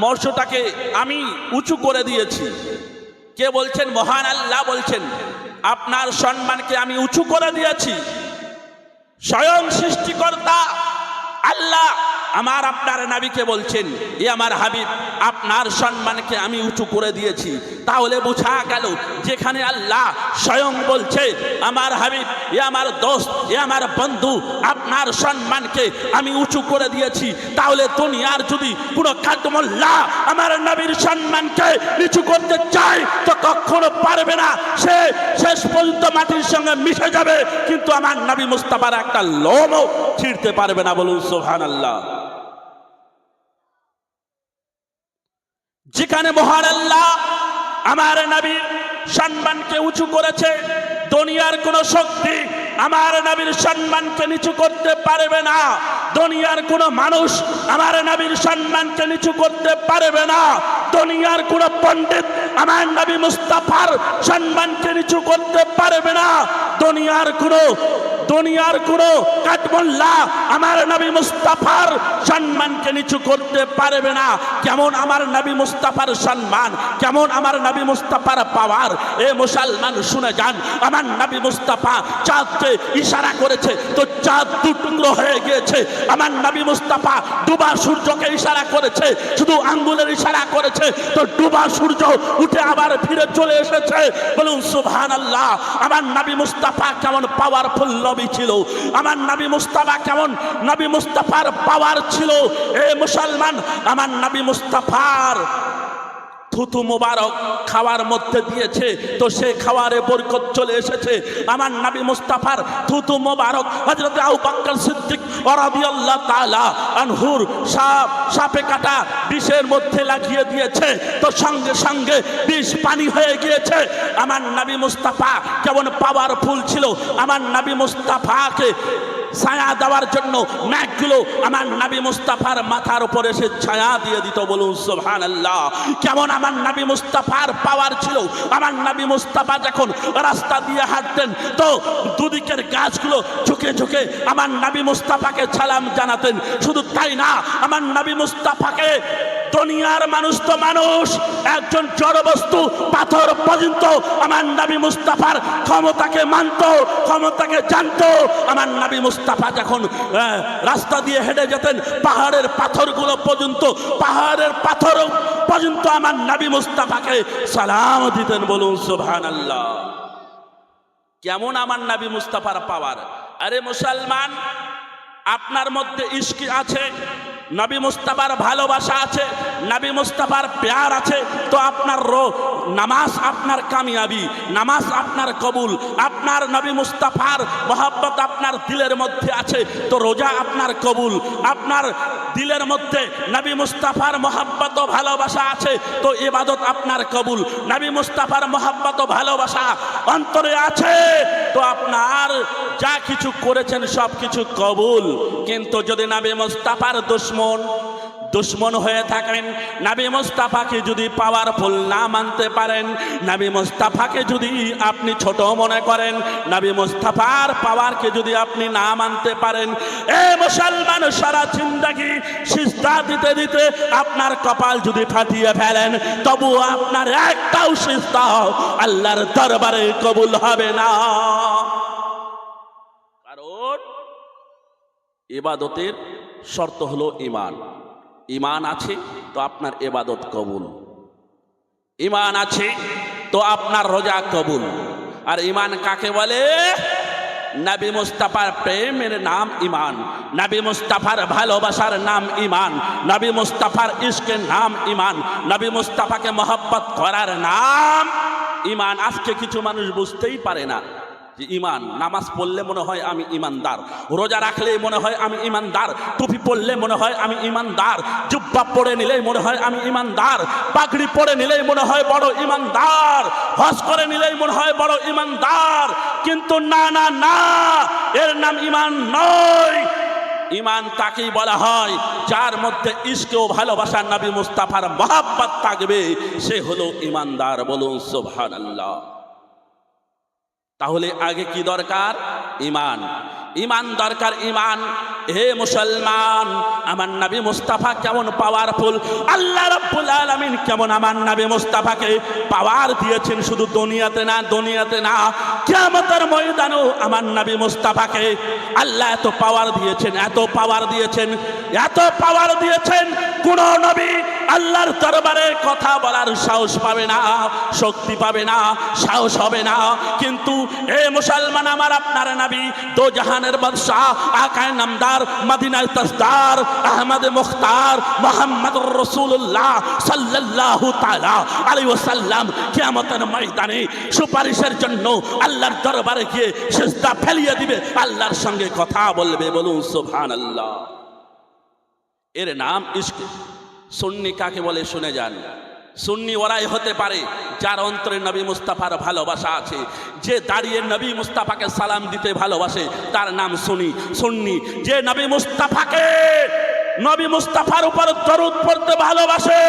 মর্যাদাকে আমি উঁচু করে দিয়েছি। কে বলছেন? মহান আল্লাহ বলছেন আপনার সম্মানকে আমি উঁচু করে দিয়েছি। স্বয়ং সৃষ্টিকর্তা আল্লাহ আমার আপনার নবীকে বলছেন, এ আমার হাবিব, আপনার সম্মানকে আমি উঁচু করে দিয়েছি। তাহলে বোঝা গেল যেখানে আল্লাহ স্বয়ং বলছে আমার হাবিব, এ আমার দোস্ত, এ আমার বন্ধু, আপনার সম্মানকে আমি উঁচু করে দিয়েছি, তাহলে দুনিয়ার যদি কোনো কাদমুল্লাহ আমার নবীর সম্মানকে নিচু করতে চায় তো কখনো পারবে না। সে শেষ পর্যন্ত মাটির সঙ্গে মিশে যাবে, কিন্তু আমার নবী মুস্তাফার একটা লোমও ছিঁড়তে পারবে না। বলুন সুবহানাল্লাহ। যেখানে মহান আল্লাহ আমার নবীর সম্মানকে উঁচু করেছে, দুনিয়ার কোন শক্তি আমার নবীর সম্মানকে নিচু করতে পারবে না। দুনিয়ার কোন মানুষ আমার নবীর সম্মানকে নিচু করতে পারবে না। দুনিয়ার কোন পণ্ডিত আমার নবী মুস্তাফার সম্মানকে নিচু করতে পারবে না। দুনিয়ার কোন কাঠমোল্লা আমার নবী মুস্তাফার সম্মানকে নিচু করতে পারবে না। কেমন আমার নবী মুস্তাফার সম্মান, কেমন আমার নবী মুস্তাফার পাওয়ার। এ মুসলমান শুনে যান, আমার নবী মুস্তাফা চাঁদকে ইশারা করেছে তো চাঁদ দু টুকরো হয়ে গিয়েছে। আমার নবী মুস্তাফা ডুবা সূর্যকে ইশারা করেছে, শুধু আঙ্গুলের ইশারা করেছে তো ডুবা সূর্য উঠে আবার ফিরে চলে এসেছে। বলুন সুবহানাল্লাহ। আমার নবী মুস্তাফা কেমন পাওয়ারফুল নবী ছিল, আমার নবী মুস্তাফা কেমন নবী মুস্তাফার পাওয়ার ছিল। এ মুসলমান, আমার নবী মুস্তাফার থুতু মোবারক খাওয়ার মধ্যে দিয়েছে তো সে খাওয়ারে বরকত চলে এসেছে। আমার নবী মুস্তাফার থুতু মোবারক হযরত আবু বকর সিদ্দিক রাদিয়াল্লাহু তাআলা আনহুর সাপে কাটা বিষের মধ্যে লাগিয়ে দিয়েছে তো সঙ্গে সঙ্গে বিষ পানি হয়ে গিয়েছে। আমার নবী মুস্তাফা কেমন পাওয়ারফুল ছিল। আমার নবী মুস্তাফাকে ছায়া দেওয়ার জন্য মেঘগুলো আমার নবী মুস্তাফার মাথার উপরে এসে ছায়া দিয়ে দিত। বলুন সুবহানাল্লাহ। কেমন আমার নবী মুস্তাফার পাওয়ার ছিল। আমার নবী মুস্তাফা যখন রাস্তা দিয়ে হাঁটতেন তো দুদিকের গাছগুলো ঝুঁকে ঝুঁকে আমার নবী মুস্তাফাকে সালাম জানাতেন। শুধু তাই না, আমার নবী মুস্তাফাকে দুনিয়ার মানুষ তো মানুষ, একজন জড় বস্তু পাথর পর্যন্ত আমার নবী মুস্তাফার ক্ষমতাকে মানত, ক্ষমতাকে জানতো। আমার নবী মুস্তাফা যখন রাস্তা দিয়ে হেঁটে যেতেন পাহাড়ের পাথরগুলো পর্যন্ত, পাহাড়ের পাথর পর্যন্ত আমার নবী মুস্তাফাকে সালাম দিতেন। বলুন সুবহানাল্লাহ। কেমন আমার নবী মুস্তাফার পাওয়ার। আরে মুসলমান, আপনার মধ্যে ইশক আছে, নবী মুস্তাফার ভালোবাসা আছে, নবী মুস্তাফার প্যার আছে তো আপনার নামাজ আপনার কামিয়াবি, নামাজ আপনার কবুল। আপনার নবী মুস্তাফার মহব্বত আপনার দিলের মধ্যে আছে তো রোজা আপনার কবুল। আপনার দিলের মধ্যে নবী মুস্তাফার মহব্বত ও ভালোবাসা আছে তো ইবাদত আপনার কবুল। নবী মুস্তাফার মহব্বত ও ভালোবাসা অন্তরে আছে তো আপনার যা কিছু করেছেন সব কিছু কবুল। কিন্তু যদি নবী মুস্তাফার দুশ্মন হয়ে থাকেন, নবী মুস্তাফাকে যদি পাওয়ারফুল না মানতে পারেন, নবী মুস্তাফাকে যদি আপনি ছোট মনে করেন, নবী মুস্তাফার পাওয়ারকে যদি আপনি না মানতে পারেন, এ মুসলমান সারা জিন্দেগি সিজদা দিতে দিতে আপনার কপাল যদি ফাটিয়ে ফেলেন তবু আপনার একটাও সিজদা আল্লাহর দরবারে কবুল হবে না। কারণ ইবাদতের শর্ত হলো ঈমান। ঈমান আছে তো আপনার ইবাদত কবুল, ঈমান আছে তো আপনার রোজা কবুল। আর ঈমান কাকে বলে? নবী মুস্তাফার প্রেমের নাম ঈমান, নবী মুস্তাফার ভালোবাসার নাম ঈমান, নবী মুস্তাফার ইশকের নাম ঈমান, নবী মুস্তাফাকে মহব্বত করার নাম ঈমান। আজকে কিছু মানুষ বুঝতেই পারে না যে ঈমান। নামাজ পড়লে মনে হয় আমি ঈমানদার, রোজা রাখলে মনে হয় আমি ঈমানদার, টুপি পরলে মনে হয় আমি ঈমানদার, জুব্বা পরে নিলেই মনে হয় আমি ঈমানদার, পাগড়ি পরে নিলেই মনে হয় বড় ঈমানদার, হজ করে নিলেই মনে হয় বড় ঈমানদার। কিন্তু না না না, এর নাম ঈমান নয়। ঈমান তাকেই বলা হয় যার মধ্যে ইশক ও ভালোবাসা নবী মুস্তাফার মহব্বত থাকবে, সে হলো ঈমানদার। বলুন সুবহানাল্লাহ। তাহলে আগে কি দরকার? ঈমান। ইমান দরকার, ইমান। হে মুসলমান, আমার নবী মুস্তাফা কেমন পাওয়ারফুল, আল্লাহ রাব্বুল আলামিন কেমন আমার নবী মুস্তাফাকে পাওয়ার দিয়েছেন। শুধু দুনিয়াতে না, কিয়ামতের ময়দানেও আমার নবী মুস্তাফাকে আল্লাহ এত পাওয়ার দিয়েছেন, কোন নবী আল্লাহর দরবারে কথা বলার সাহস পাবে না, শক্তি পাবে না, সাহস হবে না। কিন্তু এ মুসলমান, আমার আপনার নবী দো জাহানের বাদশাহ, আকায়ে নামদার, মদিনার তাজদার, আহমদ মুখতার, মুহাম্মদুর রাসূলুল্লাহ সাল্লাল্লাহু তাআলা আলাইহি ওয়াসাল্লাম কিয়ামতের ময়দানে সুপারিশের জন্য আল্লাহর দরবারে গিয়ে সিজদা ফেলিয়ে দিবে, আল্লাহর সঙ্গে কথা বলবে। বলুন সুবহানাল্লাহ। এর নাম ইশক। সুন্নি কাকে বলে শুনে যান। সুন্নি ওরাই হতে পারে যার অন্তরে নবী মুস্তাফার ভালোবাসা আছে, যে দাঁড়িয়ে নবী মুস্তাফাকে সালাম দিতে ভালোবাসে তার নাম সুন্নি। যে নবী মুস্তাফার উপর দরুদ পড়তে ভালোবাসে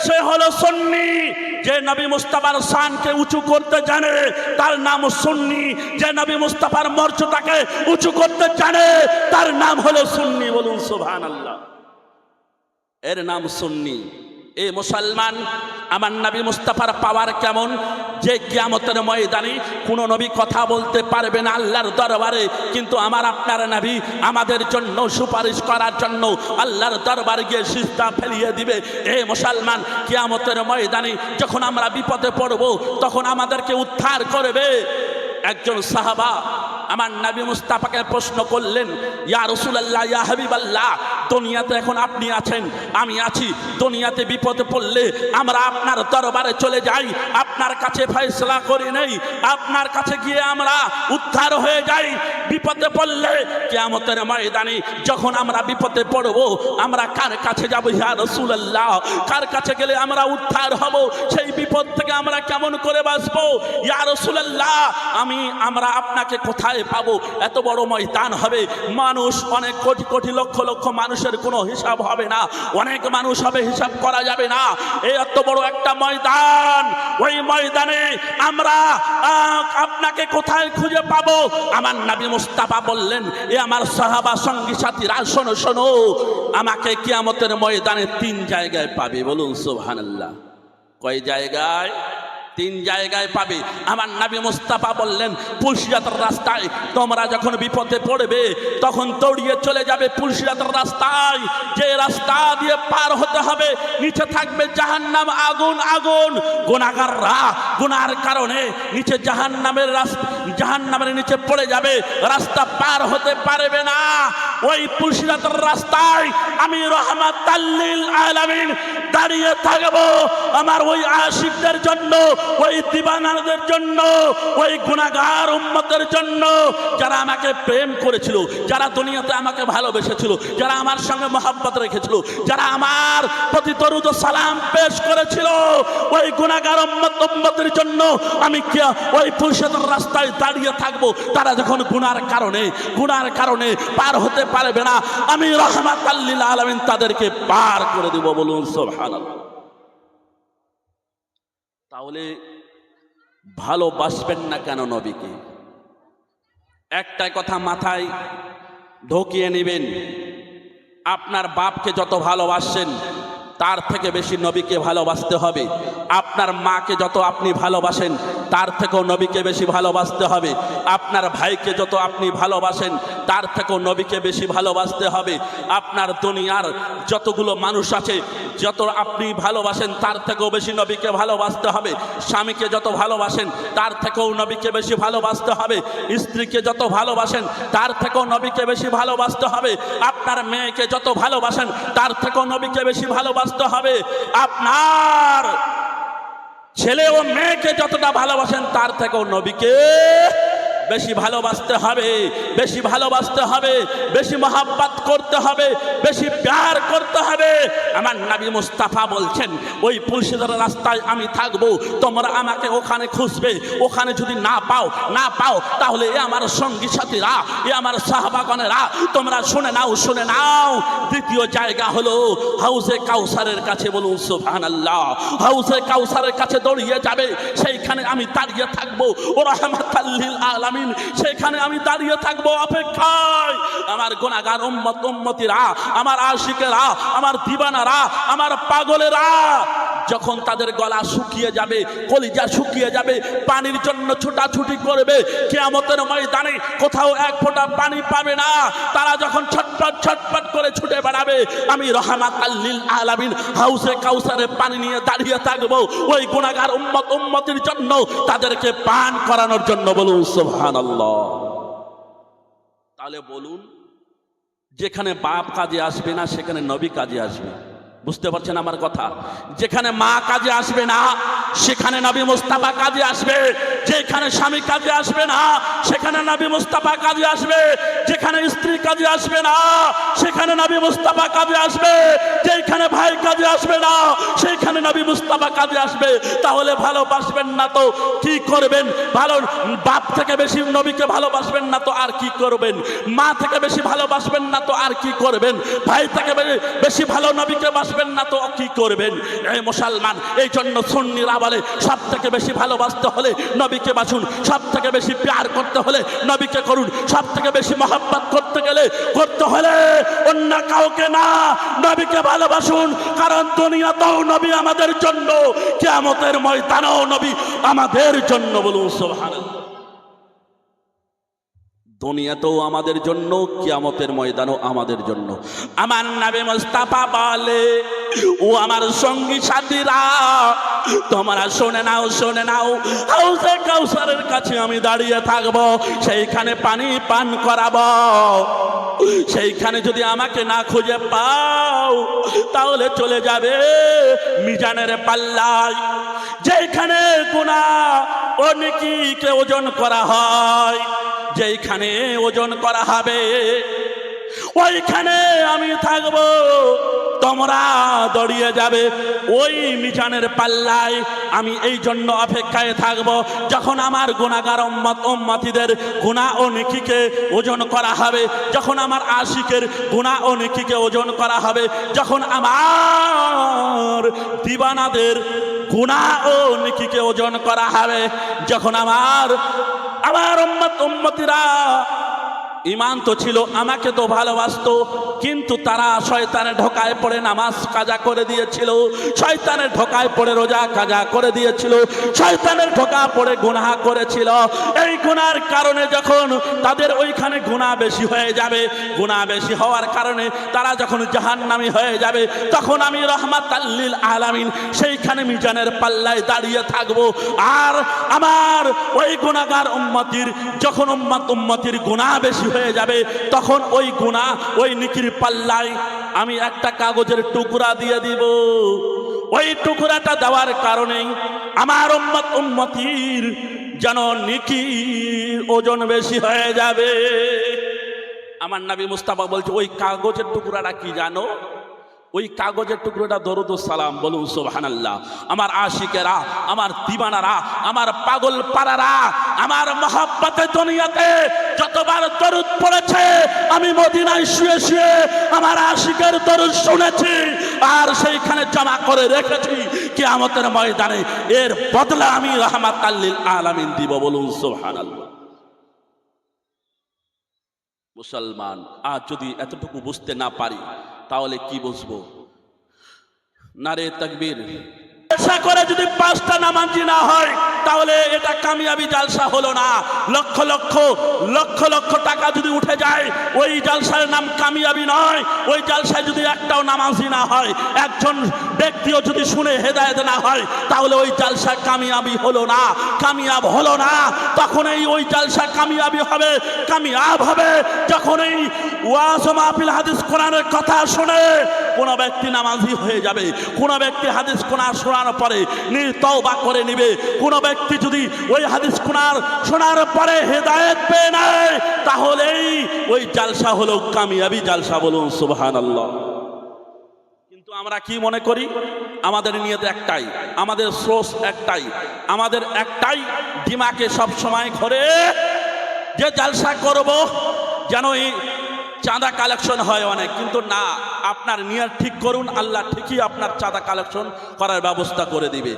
সে হলো সুন্নি। যে নবী মুস্তাফার শানকে উঁচু করতে জানে তার নাম সুন্নি। যে নবী মুস্তাফার মর্যাদাকে উঁচু করতে জানে তার নাম হলো সুন্নি। বলুন সুবহানাল্লাহ। এর নাম সুন্নি। এ মুসলমান, আমার নবী মুস্তাফার পাওয়ার কেমন, যে কিয়ামতের ময়দানে কোন নবী কথা বলতে পারবে না আল্লাহর দরবারে, কিন্তু আমার আপনার নবী আমাদের জন্য সুপারিশ করার জন্য আল্লাহর দরবারে গিয়ে সিজদা ফেলিয়ে দিবে। এ মুসলমান, কিয়ামতের ময়দানে যখন আমরা বিপদে পড়ব তখন আমাদেরকে উদ্ধার করবে। একজন সাহাবা আমার নবী মুস্তাফাকে প্রশ্ন করলেন, ইয়া রাসূলুল্লাহ, ইয়া হাবিবাল্লাহ, দুনিয়াতে এখন আপনি আছেন, আমি আছি, দুনিয়াতে বিপদে পড়লে আমরা আপনার দরবারে চলে যাই, আপনার কাছে ফয়সালা করি নেই, আপনার কাছে গিয়ে আমরা উদ্ধার হয়ে যাই। বিপদে পড়লে কিয়ামতের ময়দানে যখন আমরা বিপদে পড়ব আমরা কার কাছে যাব? ইয়া রাসূলুল্লাহ, কার কাছে গেলে আমরা উদ্ধার হব? সেই বিপদ থেকে আমরা কেমন করে বাঁচবো? ইয়া রাসূলুল্লাহ, আমরা আপনাকে কোথায় পাবো? এত বড় ময়দান হবে, মানুষ অনেক কোটি লক্ষ মানুষের কোনো হিসাব হবে না, অনেক মানুষ হবে, হিসাব করা যাবে না। এই এত বড় একটা ময়দান, ওই ময়দানে আমরা আপনাকে কোথায় খুঁজে পাবো? আমার নবী মুস্তাফা বললেন, এ আমার সাহাবা সঙ্গী সাথীরা, শোনো, আমাকে কিয়ামতের ময়দানে 3 জায়গায় পাবে। বলুন সুবহানাল্লাহ। কয় জায়গায়? 3 জায়গায় পাবে। আমার নবী মুস্তাফা বললেন, পুলসিরাতের রাস্তায় তোমরা যখন বিপদে পড়বে তখন দৌড়িয়ে চলে যাবে পুলসিরাতের রাস্তায়। যে রাস্তা দিয়ে পার হতে হবে নিচে থাকবে জাহান্নাম, আগুন। গুনাহগাররা গুনার কারণে নিচে জাহান্নামের নিচে পড়ে যাবে, রাস্তা পার হতে পারবে না। ওই পুলসিরাতের রাস্তায় আমি রাহমাতাল লিল আলামিন দাঁড়িয়ে থাকবো আমার ওই আশিকদের জন্য, ওই দিবানাদের জন্য, ওই গুনাহগার উম্মতের জন্য, যারা আমাকে প্রেম করেছিল, যারা দুনিয়াতে আমাকে ভালোবেসেছিল, যারা আমার সঙ্গে মহব্বত রেখেছিল, যারা আমার প্রতি দরুদ ও সালাম পেশ করেছিল, ওই গুনাহগার উম্মতের জন্য আমি ওই পুলসিরাতের রাস্তায় দাঁড়িয়ে থাকবো। তারা যখন গুনার কারণে পার হতে পারবে না, আমি রাহমাতাল লিল আলামিন তাদেরকে পার করে দেব। বলুন সুবহানাল্লাহ। তাহলে ভালোবাসবেন না কেন নবীকে? একটাই কথা মাথায় ঢুকিয়ে নেবেন, আপনার বাপকে যত ভালোবাসেন তার থেকে বেশি নবীকে ভালোবাসতে হবে। আপনার মাকে যত আপনি ভালোবাসেন তার থেকেও নবীকে বেশি ভালোবাসতে হবে। আপনার ভাইকে যত আপনি ভালোবাসেন তার থেকেও নবীকে বেশি ভালোবাসতে হবে। আপনার দুনিয়ার যতগুলো মানুষ আছে যত আপনি ভালোবাসেন তার থেকেও বেশি নবীকে ভালোবাসতে হবে। স্বামীকে যত ভালোবাসেন তার থেকেও নবীকে বেশি ভালোবাসতে হবে। স্ত্রীকে যত ভালোবাসেন তার থেকেও নবীকে বেশি ভালোবাসতে হবে। আপনার মেয়েকে যত ভালোবাসেন তার থেকেও নবীকে বেশি ভালোবাসতে হবে। আপনার ছেলে ও মেয়েকে যতটা ভালোবাসেন তার থেকেও নবীকে বেশি ভালোবাসতে হবে, বেশি ভালোবাসতে হবে, বেশি মহব্বত করতে হবে, বেশি প্যার করতে হবে। আমার নবী মুস্তাফা বলছেন, ওই পুলসিরাতের রাস্তায় আমি থাকবো, তোমরা আমাকে ওখানে খুঁজবে। ওখানে যদি না পাও তাহলে এ আমার সঙ্গী সাথীরা, এ আমার সাহাবাগণেরা, তোমরা শুনে নাও। দ্বিতীয় জায়গা হলো হাউজে কাউসারের কাছে। বলুন সুবহানাল্লাহ। হাউজে কাউসারের কাছে দৌড়িয়ে যাবে, সেইখানে আমি দাঁড়িয়ে থাকবো। ও রাহমাতাল লিল আলামিন, সেখানে আমি দাঁড়িয়ে থাকবো অপেক্ষায়। আমার গুনাহগার উম্মত উম্মতিরা, আমার আশিকেরা, আমার দিবানারা, আমার পাগলেরা যখন তাদের গলা শুকিয়ে যাবে, কলিজা শুকিয়ে যাবে, পানির জন্য ছোটাছুটি করবে, কিয়ামতের ময়দানে কোথাও এক ফোঁটা পানি পাবে না, তারা যখন ছটপট ছটপট করে ছুটে বেড়াবে, আমি রাহমাতাল লিল আলামিন হাউজে কাউসারে পানি নিয়ে দাঁড়িয়ে থাকবো ওই গুনাহগার উম্মত উম্মতির জন্য, তাদেরকে পান করানোর জন্য। বলুন সুবহানাল্লাহ। তাহলে বলুন, যেখানে বাপ কাজে আসবে না সেখানে নবী কাজে আসবে। বুঝতে পারছেন আমার কথা? যেখানে মা কাজে আসবে না সেখানে নবী মুস্তাফা কাজে আসবে। যেখানে স্বামী কাজে আসবে না সেখানে নবী মুস্তাফা কাজে আসবে। যেখানে স্ত্রী কাজে আসবে না সেখানে নবী মুস্তাফা কাজে আসবে। যেখানে ভাই কাজে আসবে না সেখানে নবী মুস্তাফা কাজে আসবে। তাহলে ভালোবাসবেন না তো কি করবেন? ভালো বাপ থেকে বেশি নবীকে ভালোবাসবেন না তো আর কি করবেন? মা থেকে বেশি ভালোবাসবেন না তো আর কি করবেন? ভাই থেকে বেশি ভালো নবীকে বাসবেন না তো কি করবেন? এই মুসলমান, এই জন্য সুন্নিরা বলে সব থেকে বেশি ভালোবাসতে হলে নবীকে বাসুন, সব থেকে বেশি প্যার করতে হলে নবীকে করুন, সব থেকে বেশি মহব্বত করতে হলে অন্য কাউকে না, নবীকে ভালোবাসুন। কারণ দুনিয়াতেও নবী আমাদের জন্য, কিয়ামতের ময়দানেও নবী আমাদের জন্য। বলুন সুবহানাল্লাহ। দুনিয়াতেও আমাদের জন্য, কিয়ামতের ময়দানও আমাদের জন্য। আমার নবী মুস্তাফা বলে, ও আমার সঙ্গী সাথীরা, তোমরা শুনে নাও, শুনে নাও, হাউজে কাউসারের কাছে আমি দাঁড়িয়ে থাকবো, সেইখানে পানি পান করাবো। সেইখানে যদি আমাকে না খুঁজে পাও তাহলে চলে যাবে মিজানের পাল্লায়, যেখানে গুনাহ ও নেকিকে ওজন করা হয়, যেখানে ওজন করা হবে ওইখানে আমি থাকবো, তোমরা দড়িয়ে যাবে ওই মিজানের পাল্লায়। আমি এই জন্য অপেক্ষায় থাকবো, যখন আমার গুনাহগার উম্মত উম্মতিদের গুনাহ ও নেকিকে ওজন করা হবে, যখন আমার আশিকের গুনাহ ও নেকিকে ওজন করা হবে, যখন আমার দিবানাদের গুনাহ ও নেকিকে ওজন করা হবে, যখন আমার উম্মত উম্মতিরা ইমান তো ছিল, আমাকে তো ভালোবাসতো, কিন্তু তারা শয়তানের ধোকায় পড়ে নামাজ কাজা করে দিয়েছিল, শয়তানের ধোকায় পড়ে রোজা কাজা করে দিয়েছিল, শয়তানের ধোকা পড়ে গুনাহ করেছিল। এই গুনার কারণে যখন তাদের ওইখানে গুনাহ বেশি হয়ে যাবে, গুনাহ বেশি হওয়ার কারণে তারা যখন জাহান্নামী হয়ে যাবে, তখন আমি রাহমাতাল লিল আলামিন সেইখানে মিজানের পাল্লায় দাঁড়িয়ে থাকব। আর আমার ওই গুনাহগার উম্মতির যখন উম্মতির গুনাহ বেশি হয়ে যাবে, তখন ওই গুনাহ ওই নেকির পাল্লায় আমি একটা কাগজের টুকরা দিয়ে দিব। ওই টুকরাটা দেওয়ার কারণে আমার উম্মতির যেন নেকির ওজন বেশি হয়ে যাবে। আমার নবী মুস্তাফা বলছে, ওই কাগজের টুকরাটা কি জানো? ওই কাগজের টুকরোটা দরুদ ও সালাম। বলুন সুবহানাল্লাহ। আমার আশিকেরা, আমার দিবানারা, আমার পাগল পাড়ারা, আমার মহব্বতে দুনিয়াতে যতবার দরুদ পড়েছে আমি মদিনায় শুয়ে শুয়ে আমার আশিকের দরুদ শুনেছি আর সেইখানে জমা করে রেখেছি। কিয়ামতের ময়দানে এর বদলা আমি রাহমাতাল লিল আলামিন দিব। বলুন সুবহানাল্লাহ। মুসলমান, আজ যদি এতটুকু বুঝতে না পারি তাহলে কি বুঝবো? নারে তাকবীর। আশা করে যদি 5টা নামাজি না হয় তাহলে এটা কামিয়াবি জালসা হলো না। লক্ষ লক্ষ লক্ষ লক্ষ টাকা যদি উঠে যায় ওই জালসার নাম কামিয়াবি নয়। ওই জালসায় যদি একটাও নামাজি না হয়, একজন ব্যক্তিও যদি শুনে হেদায়েত না হয়, তাহলে ওই জালসা কামিয়াবি হলো না, কামিয়াব হলো না। তখনই ওই জালসা কামিয়াবি হবে, কামিয়াব হবে যখন এই ওয়াজ মাহফিল হাদিস কোরআনের কথা শুনে কোন ব্যক্তি নামাজি হয়ে যাবে, কোন ব্যক্তি হাদিস কোরআন শোনার পরে তওবা করে নেবে, কোন ব্যক্তি যদি ওই হাদিস কোরআন শোনার পরে হেদায়েত পেয়ে নেয়, তাহলেই ওই জালসা হলো কামিয়াবি জালসা। বলুন সুবহানাল্লাহ। কিন্তু আমরা কি মনে করি? আমাদের নিয়ত একটাই, আমাদের সোর্স একটাই, আমাদের একটাই দিমাগে সব সময় ঘরে যে জালসা করব যেন এই চাঁদা কালেকশন হয় অনেক, কিন্তু না, আপনার নিয়ত ঠিক করুন, আল্লাহ ঠিকই আপনার চাঁদা কালেকশন করার ব্যবস্থা করে দিবে,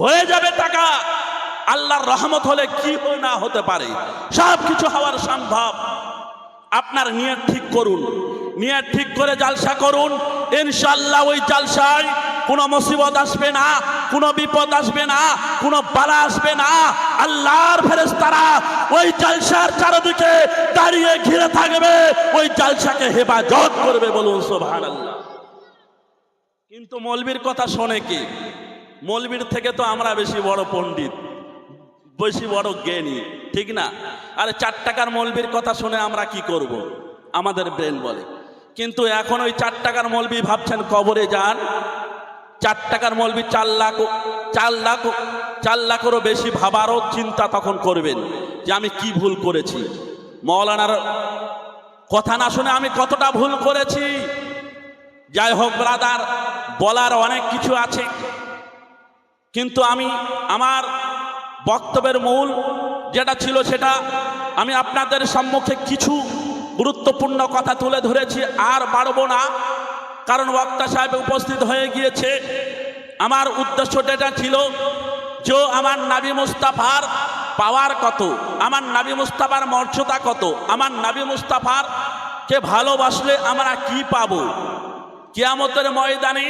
হয়ে যাবে টাকা। আল্লাহর রহমত হলে কি না হতে পারে, সব কিছু হওয়ার সম্ভব। আপনার নিয়ত ঠিক করুন, নিয়ত ঠিক করে জালসা করুন, ইনশাআল্লাহ ওই জালসায় কোনো মুসিবত আসবে না, কোনো বিপদ আসবে না, কোনো বালা আসবে না। আল্লাহর ফেরেশতারা ওই জালসার চারদিকে দাঁড়িয়ে ঘিরে থাকবে, ওই জালসাকে হেফাজত করবে, বলুন সুবহানাল্লাহ। কিন্তু মৌলবীর কথা শোনে কি? মৌলবীর থেকে তো আমরা বেশি বড় পণ্ডিত, বেশি বড় জ্ঞানী, ঠিক না? আরে 4 টাকার মৌলবীর কথা শুনে আমরা কি করব? আমাদের ব্রেন বলে। কিন্তু এখন ওই 4 টাকার মৌলবী ভাবছেন কবরে যান, 4 টাকার মৌলবী 4 লাখেরও বেশি ভাবারও চিন্তা তখন করবেন যে আমি কি ভুল করেছি, মৌলানার কথা না শুনে আমি কতটা ভুল করেছি। যাই হোক ব্রাদার, বলার অনেক কিছু আছে, কিন্তু আমি আমার বক্তব্যের মূল যেটা ছিল সেটা আমি আপনাদের সম্মুখে কিছু গুরুত্বপূর্ণ কথা তুলে ধরেছি, আর বাড়বো না, কারণ বক্তা সাহেব উপস্থিত হয়ে গিয়েছে। আমার উদ্দেশ্য যেটা ছিল যে আমার নবী মুস্তাফার পাওয়ার কত, আমার নবী মুস্তাফার মর্যাদা কত, আমার নবী মুস্তাফার কে ভালোবাসলে আমরা কি পাবো কিয়ামতের ময়দানে,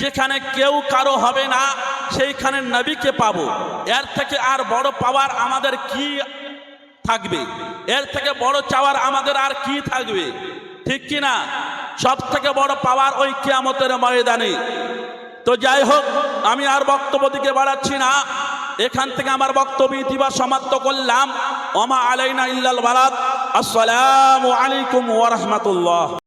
যেখানে কেউ কারো হবে না, সেইখানে নবীকে পাবো। এর থেকে আর বড় পাওয়ার আমাদের কি থাকবে? এর থেকে বড় চাওয়ার আমাদের আর কি থাকবে? ঠিক কি না? সব থেকে বড় পাওয়ার ওই কিয়ামতের ময়দানে। তো যাই হোক, আমি আর বক্তব্য দিকে বাড়াচ্ছি না, এখান থেকে আমার বক্তব্য ইতিবাস সমাপ্ত করলাম। ওমা আলাইনা ইল্লাল বালাগ। আসসালামু আলাইকুম ওয়া রাহমাতুল্লাহ।